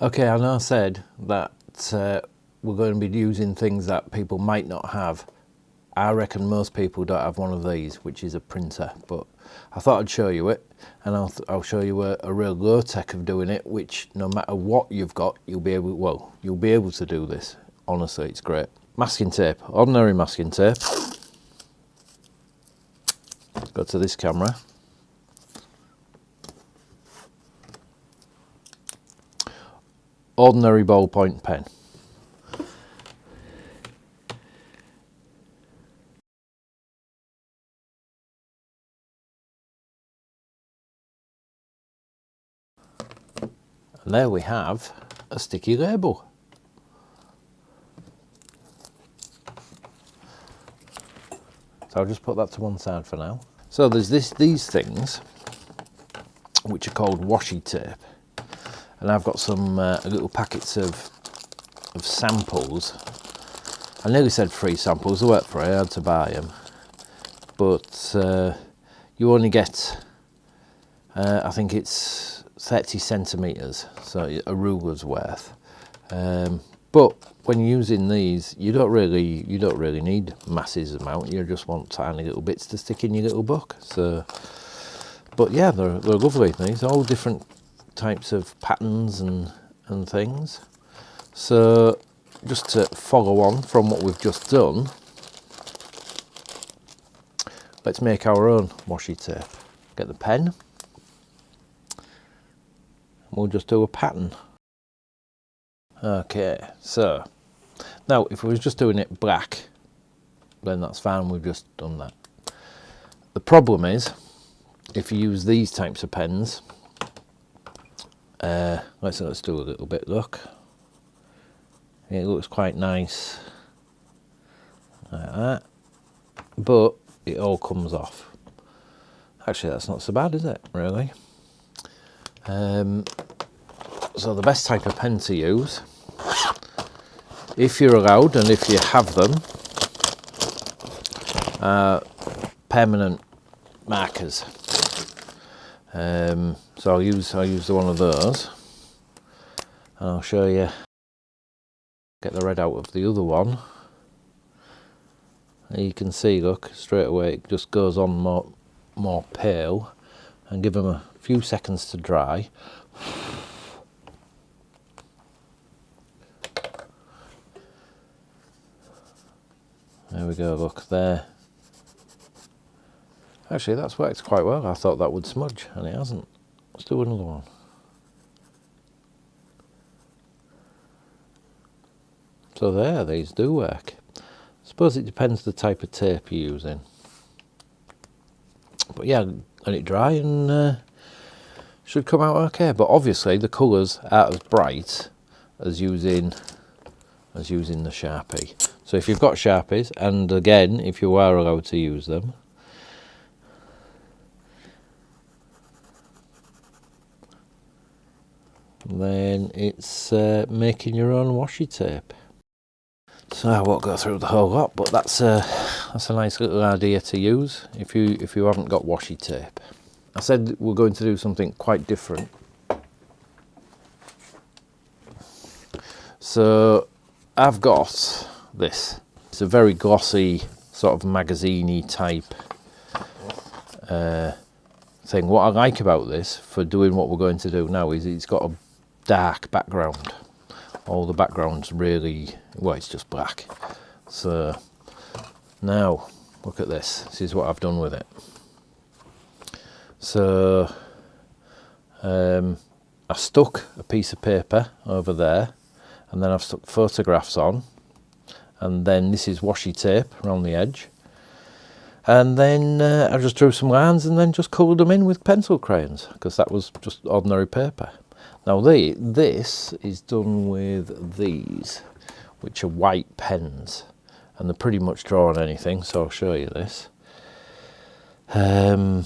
Okay, I know I said that we're going to be using things that people might not have. I reckon most people don't have one of these, which is a printer, but I thought I'd show you it, and I'll show you a real low tech of doing it, which no matter what you've got, you'll be able to do this. Honestly, it's great. Masking tape, ordinary masking tape. Go to this camera. Ordinary ballpoint pen. And there we have a sticky label. So I'll just put that to one side for now. So there's these things, which are called washi tape. And I've got some little packets of samples. I nearly said free samples, they weren't free, I had to buy them. But you only get, I think it's 30 centimetres, so a ruler's worth. But when you're using these, you don't really need masses amount. You just want tiny little bits to stick in your little book. So, but yeah, they're lovely. These all different types of patterns and things. So just to follow on from what we've just done, let's make our own washi tape. Get the pen. We'll just do a pattern. Okay, so now if we was just doing it black, then that's fine, we've just done that. The problem is, if you use these types of pens, let's do a little bit, look. It looks quite nice, like that, but it all comes off. Actually, that's not so bad, is it, really? So the best type of pen to use, if you're allowed and if you have them, permanent markers. So I'll use one of those, and I'll show you. Get the red out of the other one. And you can see, look, straight away it just goes on more pale, and give them a few seconds to dry. There we go, look there. Actually, that's worked quite well. I thought that would smudge, and it hasn't. Let's do another one. So there, these do work. I suppose it depends the type of tape you're using. But yeah, let it dry and should come out okay. But obviously the colours aren't as bright as using the Sharpie. So if you've got Sharpies, and again, if you are allowed to use them, then it's making your own washi tape. So I won't go through the whole lot, but that's a nice little idea to use if you haven't got washi tape. I said we're going to do something quite different. So I've got this. It's a very glossy, sort of magazine-y type thing. What I like about this, for doing what we're going to do now, is it's got a dark background. All the background's really, well, it's just black. So now look at this. This is what I've done with it. So I stuck a piece of paper over there, and then I've stuck photographs on, and then this is washi tape around the edge, and then I just drew some lines and then just coloured them in with pencil crayons, because that was just ordinary paper. Now this is done with these, which are white pens, and they're pretty much draw on anything, so I'll show you this. Don't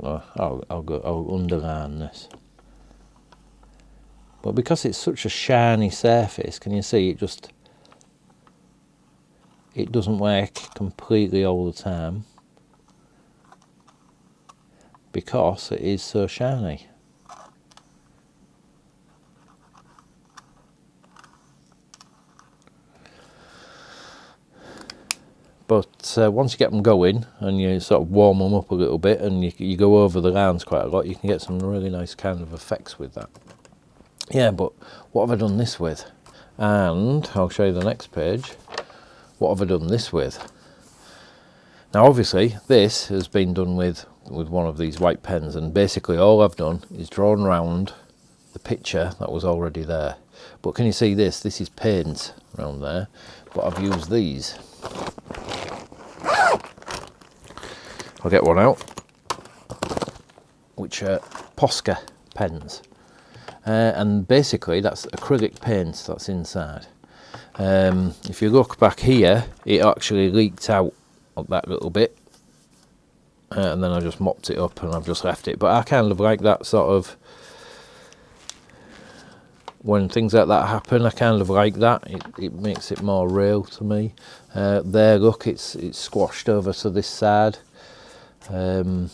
know, I'll underline this. But because it's such a shiny surface, can you see it doesn't work completely all the time, because it is so shiny. But once you get them going and you sort of warm them up a little bit and you go over the lines quite a lot, you can get some really nice kind of effects with that. Yeah, but what have I done this with? And I'll show you the next page. What have I done this with? Now obviously this has been done with one of these white pens, and basically all I've done is drawn around the picture that was already there. But can you see this? This is paint around there, but I've used these. I'll get one out, which are Posca pens. And basically that's acrylic paint that's inside. If you look back here, it actually leaked out of that little bit. And then I just mopped it up and I've just left it. But I kind of like that sort of, when things like that happen, I kind of like that. It makes it more real to me. There, look, it's squashed over to this side. And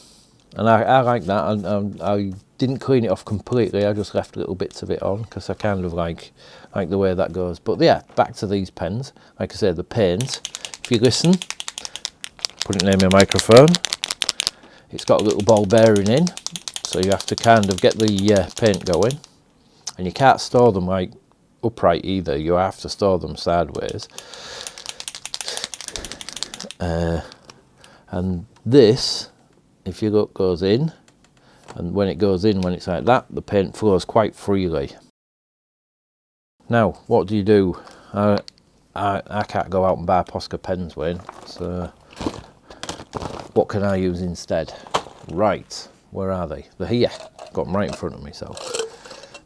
I like that. I didn't clean it off completely, I just left little bits of it on because I kind of like the way that goes. But yeah, back to these pens. Like I said, the paint, if you listen, put it near my microphone, it's got a little ball bearing in, so you have to kind of get the paint going. And you can't store them like upright either, you have to store them sideways. And this, if you look, goes in, and when it goes in, when it's like that, the paint flows quite freely. Now, what do you do? I can't go out and buy Posca pens, Wayne, so what can I use instead? Right, where are they? They're here. Got them right in front of me. So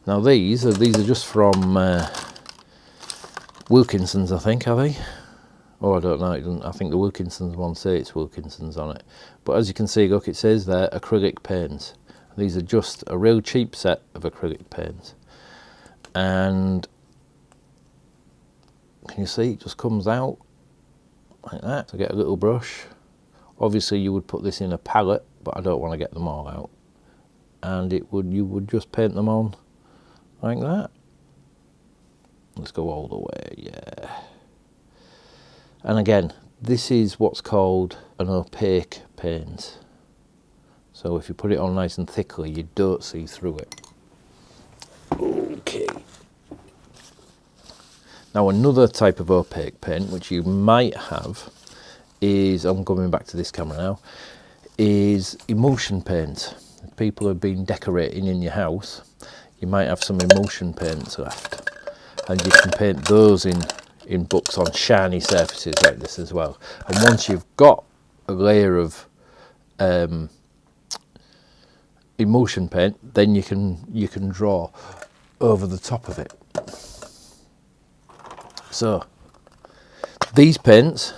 now these are just from Wilkinson's, I think, are they? Oh, I don't know. It doesn't, I think the Wilkinson's one say it's Wilkinson's on it. But as you can see, look, it says there acrylic paints. These are just a real cheap set of acrylic paints. And can you see it just comes out like that? So get a little brush. Obviously you would put this in a palette, but I don't want to get them all out. And you would just paint them on like that. Let's go all the way, yeah. And again, this is what's called an opaque paint. So if you put it on nice and thickly, you don't see through it. Okay. Now another type of opaque paint, which you might have, is, I'm coming back to this camera now, is emulsion paint. If people have been decorating in your house, you might have some emulsion paints left. And you can paint those in books on shiny surfaces like this as well. And once you've got a layer of emulsion paint, then you can draw over the top of it. So these paints,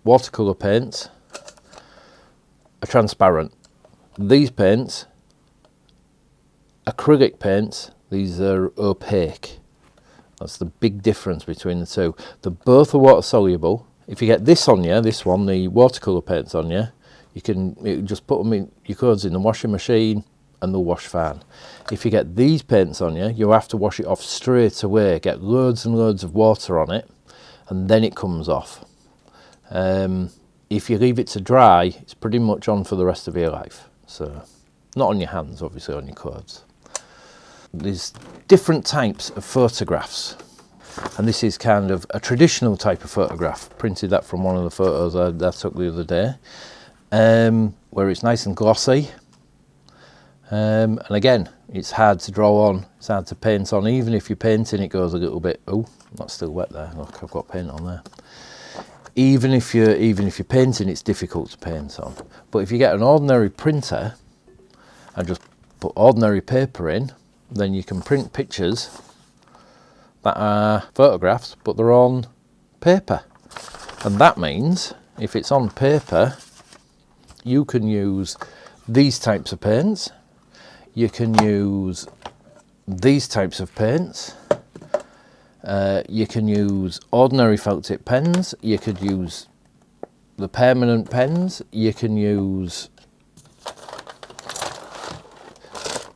watercolour paints, are transparent. These paints, acrylic paints, these are opaque. That's the big difference between the two. They're both are water soluble. If you get this on you, this one, the watercolour paints on you, you can just put them in your clothes in the washing machine and they'll wash fine. If you get these paints on you, you have to wash it off straight away, get loads and loads of water on it, and then it comes off. If you leave it to dry, it's pretty much on for the rest of your life. So, not on your hands, obviously, on your clothes. There's different types of photographs, and this is kind of a traditional type of photograph. Printed that from one of the photos I took the other day, where it's nice and glossy, and again, it's hard to draw on, it's hard to paint on. Even if you're painting, it goes a little bit, oh, that's still wet there, look, I've got paint on there. Even if you're painting, it's difficult to paint on. But if you get an ordinary printer and just put ordinary paper in, then you can print pictures that are photographs, but they're on paper. And that means if it's on paper, you can use these types of paints, you can use these types of paints, you can use ordinary felt tip pens, you could use the permanent pens, you can use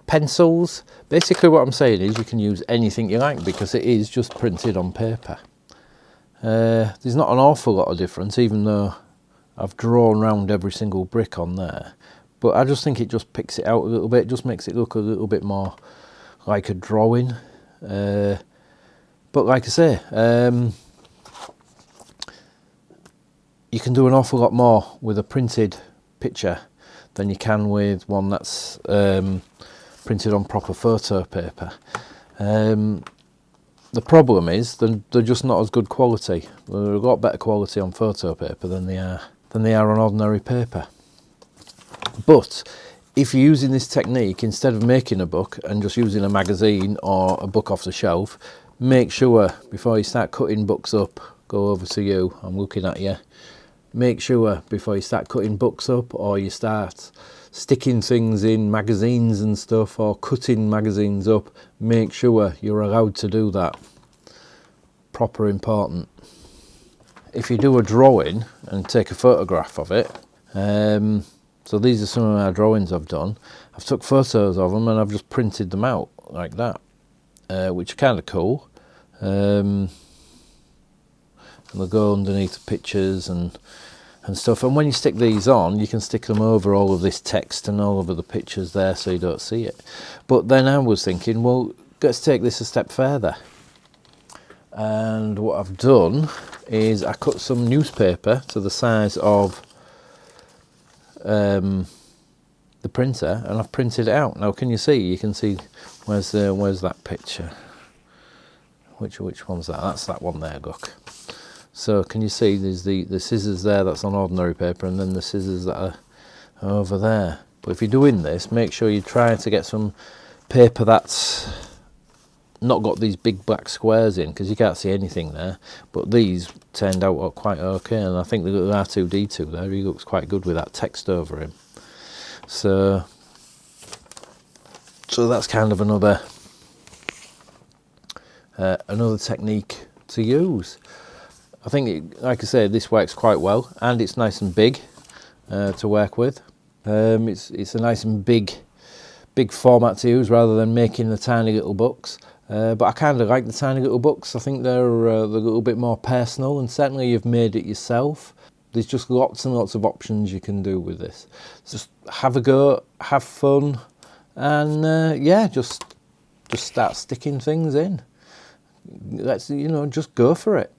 pencils. Basically what I'm saying is you can use anything you like because it is just printed on paper. There's not an awful lot of difference, even though I've drawn round every single brick on there. But I just think it just picks it out a little bit, just makes it look a little bit more like a drawing. But like I say, you can do an awful lot more with a printed picture than you can with one that's printed on proper photo paper. The problem is they're just not as good quality. They're a lot better quality on photo paper than they are on ordinary paper. But if you're using this technique instead of making a book and just using a magazine or a book off the shelf, make sure before you start cutting books up, go over to you, I'm looking at you, make sure before you start cutting books up or you start sticking things in magazines and stuff or cutting magazines up, make sure you're allowed to do that. Proper important. If you do a drawing and take a photograph of it, so these are some of our drawings I've done. I've took photos of them and I've just printed them out like that, which are kind of cool. And they'll go underneath the pictures and stuff. And when you stick these on, you can stick them over all of this text and all over the pictures there so you don't see it. But then I was thinking, well, let's take this a step further. And what I've done is I cut some newspaper to the size of the printer, and I've printed it out. Now can you see? You can see where's that picture? Which one's that? That's that one there, look. So can you see there's the scissors there, that's on ordinary paper, and then the scissors that are over there. But if you're doing this, make sure you try to get some paper that's not got these big black squares in, because you can't see anything there. But these turned out quite okay, and I think the little R2D2 there, he looks quite good with that text over him. So that's kind of another technique to use. I think, like I say, this works quite well, and it's nice and big to work with. It's a nice and big format to use rather than making the tiny little books. But I kind of like the tiny little books. I think they're a little bit more personal, and certainly you've made it yourself. There's just lots and lots of options you can do with this. Just have a go, have fun, and yeah, just start sticking things in. Just go for it.